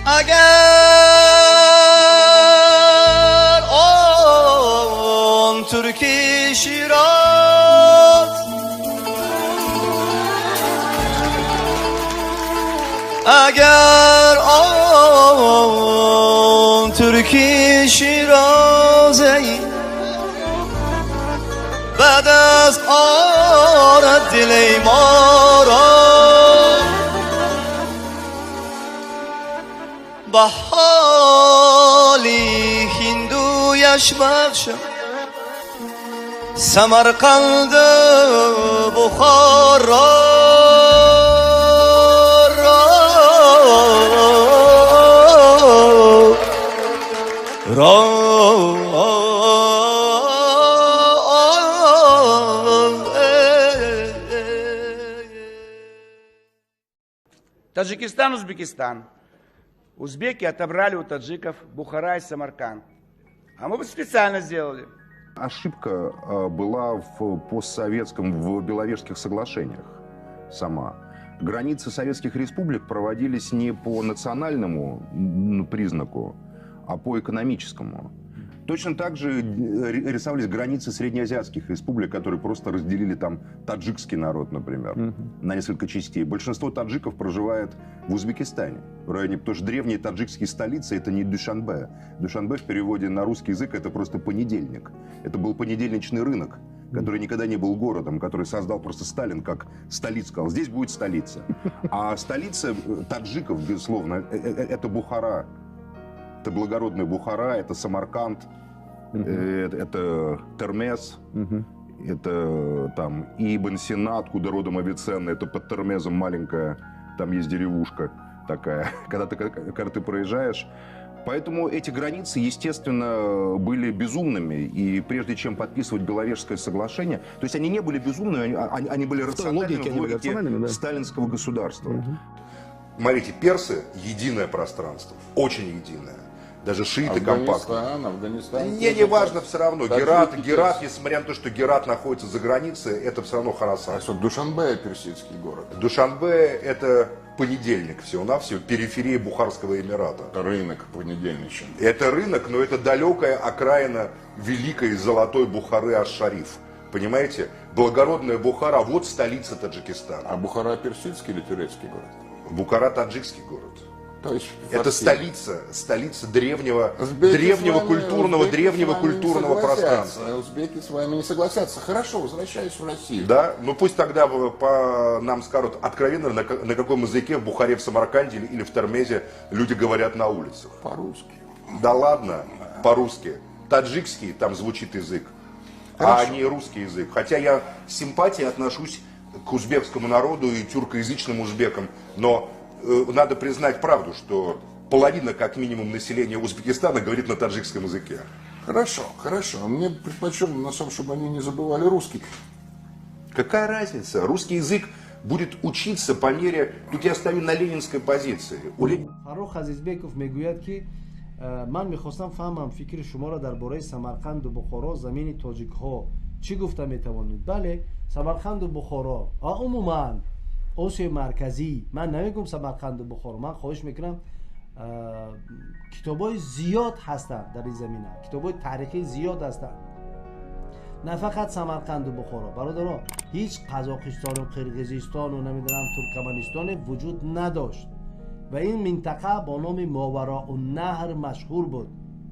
اگر آن ترکی شیراز اگر آن ترکی شیرازی بعد از آرد دل ما را به حالی هندویش بخشم سمرقند بخارا Таджикистан, Узбекистан. Узбеки отобрали у таджиков Бухара и Самарканд. А мы бы специально сделали. Ошибка была в постсоветском, в Беловежских соглашениях сама. Границы советских республик проводились не по национальному признаку, а по экономическому. Точно так же рисовались границы среднеазиатских республик, которые просто разделили там таджикский народ, например, на несколько частей. Большинство таджиков проживает в Узбекистане, в районе, потому что древние таджикские столицы — это не Душанбе. Душанбе в переводе на русский язык — это просто понедельник. Это был понедельничный рынок, который никогда не был городом, который создал просто Сталин как столицу. Сказал, здесь будет столица. А столица таджиков, безусловно, это Бухара. Это благородная Бухара, это Самарканд, это Термез, это там Ибн Сина, откуда родом Авиценна, это под Термезом маленькая, там есть деревушка такая, когда ты проезжаешь. Поэтому эти границы, естественно, были безумными. И прежде чем подписывать Беловежское соглашение, то есть они не были безумными, они были рациональными в логике сталинского государства. Смотрите, персы — единое пространство, очень единое. Даже шииты компактные. Афганистан. Не важно все равно. Герат, несмотря на то, что Герат находится за границей, это все равно Хорасан. А Душанбе — персидский город. Душанбе — это понедельник всего-навсего, периферия Бухарского Эмирата. Это рынок понедельничный. Это рынок, но это далекая окраина великой золотой Бухары Аш-Шариф. Понимаете? Благородная Бухара, вот столица Таджикистана. А Бухара — персидский или турецкий город? Бухара — таджикский город. То есть, это столица древнего культурного пространства. Узбеки с вами не согласятся. Хорошо, возвращаюсь в Россию. Да, ну пусть тогда нам скажут откровенно, на каком языке в Бухаре, в Самарканде или в Термезе люди говорят на улицах. По-русски. Да ладно, по-русски. Таджикский там звучит язык, а не русский язык. Хотя я с симпатией отношусь к узбекскому народу и тюркоязычным узбекам, но надо признать правду, что половина, как минимум, населения Узбекистана говорит на таджикском языке. Хорошо. Мне предпочел, на самом, чтобы они не забывали русский. Какая разница? Русский язык будет учиться по мере... Тут я стою на ленинской позиции. Фарух Азизбеков мегӯяд ки ман мехостам фаҳмам фикри шуморо дар бораи Самарқанду Бухоро, замини тоҷикҳо чӣ гуфта метавонед? Бале, Самарқанду Бухоро умуман Осиёи марказӣ, ман намегӯям Самарқанду Бухоро, ман хоҳиш мекунам китобҳои зиёд ҳастанд дар ин замина, китобҳои таърихӣ зиёд ҳастанд. На фақат Самарқанду Бухоро. бародаро, ҳеҷ Қазоқистону, Қирғизистону, намедонам Туркманистоне вуҷуд надошт ва ин минтақа бо номи Мовароуннаҳр машҳур буд.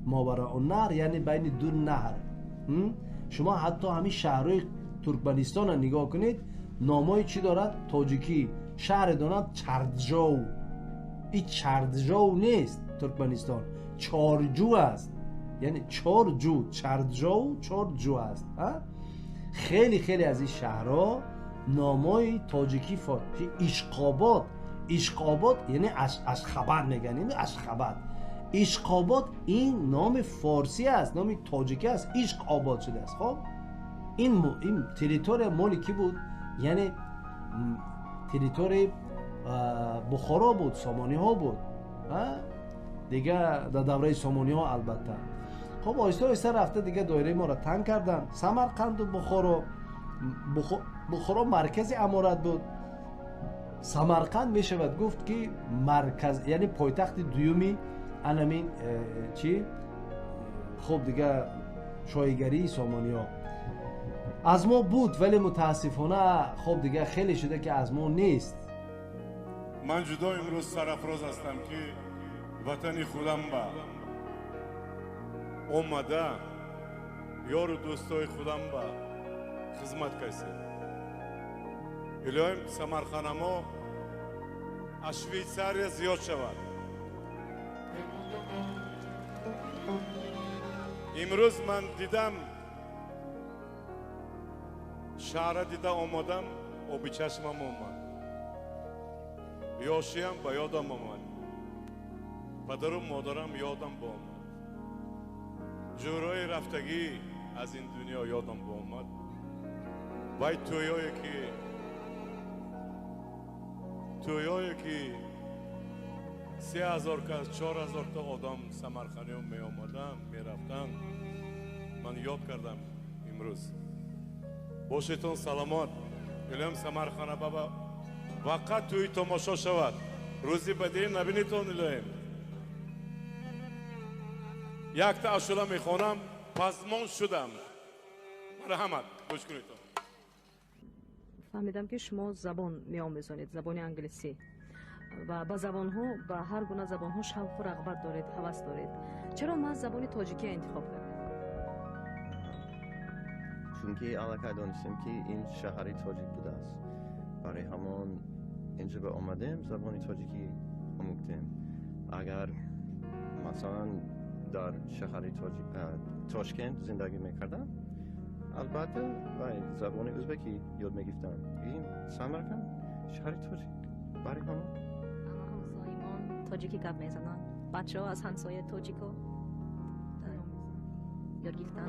Мовароуннаҳр яъне байни ду наҳр. шумо ҳатто ҳамин шаҳрҳои Туркманистонро нигоҳ кунед, номои чӣ дорад? Тоҷикӣ. шаҳре дорад Чарджоу. ин Чарджоу нест Туркманистон, Чорҷу аст. яъне Чорҷу, Чарджоу Чорҷу аст. хеле аз ин шаҳрҳо номои тоҷикӣ Ишқобод яъне Ашхабад мегӯянд. Ашхабад, Ишқобод ин номи форсӣ аст, номи тоҷикӣ аст. Ишқобод шудааст. хоб ин территория моли кӣ буд? яъне территорияи Бухоро буд, Сомониҳо буд. дига дар давраи Сомониҳо албатта. хоб оҳиста рафта дига доираи моро танг кардан. Самарқанду Бухоро маркази аморат буд. самарқанд мешавад гуфт ки марказ, яъне пойтахти дуюми анамин чӣ хуб дигар шоигарии сомониё аз мо буд, вале мутаассифона хуб дигар хеле шуда ки аз мо нест. من جدا امروز سرافراز هستم که وطنی خودم با اومده یار و دوستای خودم با خدمت کسی الهیم سمرخانه ما از شویцария زیاد شود. امروز من دیدم شهر دیده آمدم آبی چشمم اومد، یاشیم با یادم آمد، پدر و مادرم یادم با آمد، جورای رفتگی از این دنیا یادم با آمد. وای تویایی که 3000 کس 4000 تا آدم سمرخانه می آمدن می رفتن، من یاد کردم امروز. باشیتون سلامت. الهام سمرخانه بابا وقت توی تماشا شود، روزی بدی نبینیتون. الهام یک تا اشولا میخوانم، پزمان شدم. مرحمت گوش کنیتون. فهمیدم که شما زبان میآموزید، زبان انگلیسی و با زبان‌ها، با هر گونه زبان‌ها شوق و رغبت دارید، هوس دارید. چرا ما زبان تاجیکی انتخاب کردید؟ چونکه علاقه داشتیم که این شهری تاجیک بوده است. برای همان اینجا به آمدیم زبان تاجیکی آموختیم. اگر مثلا در شهری تاشکند زندگی میکردم، البته زبان ازبکی یاد میگرفتم. این سمرقند شهری تاجیک برای همان. اما همسایه‌مان تاجیکی گپ میزنن. بچه‌ها از همسایه تاجیکو یاد گرفتن.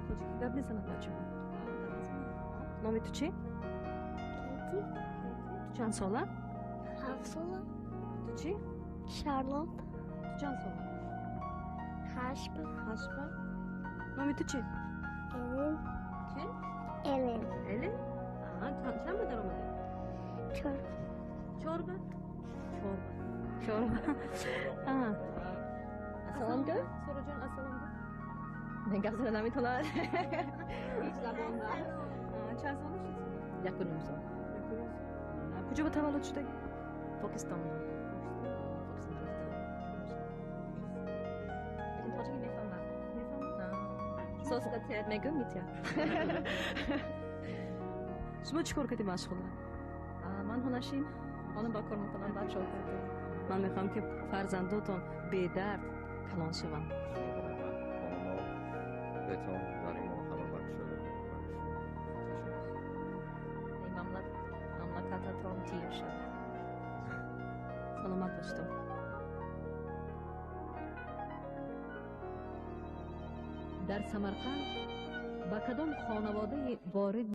تاجیکی گپ میزنن بچه‌ها. نام تو چی؟ تو چند ساله؟ 7 ساله. تو چی؟ شارلوت. تو چند ساله؟ 8. نام تو چی؟ الین. چی؟ الین. الین؟ چند به در آمدی؟ 4. چهاربه؟ چهاربه. Assalam gör. Soracağım assalam gör. Ben gazete namitonlar. Hiç zaman var. Çay sanmışsın? Yakınım sana. Kuca bu tavalut şuradaki? Pakistan'da. Lekin tojiki mefahmam. So'zga tegmagum mitya. شما چیکار کردی مشغوله؟ من هنرشیم، خانم با کار میکنم، بچه‌ها کردم. من میخوام که فرزنداتون به درد کلان شوم. بهتون برای ما همه بچه این مملکتتون تیر شد. سلامت باشید. در سمرقند با کدام خانواده وارد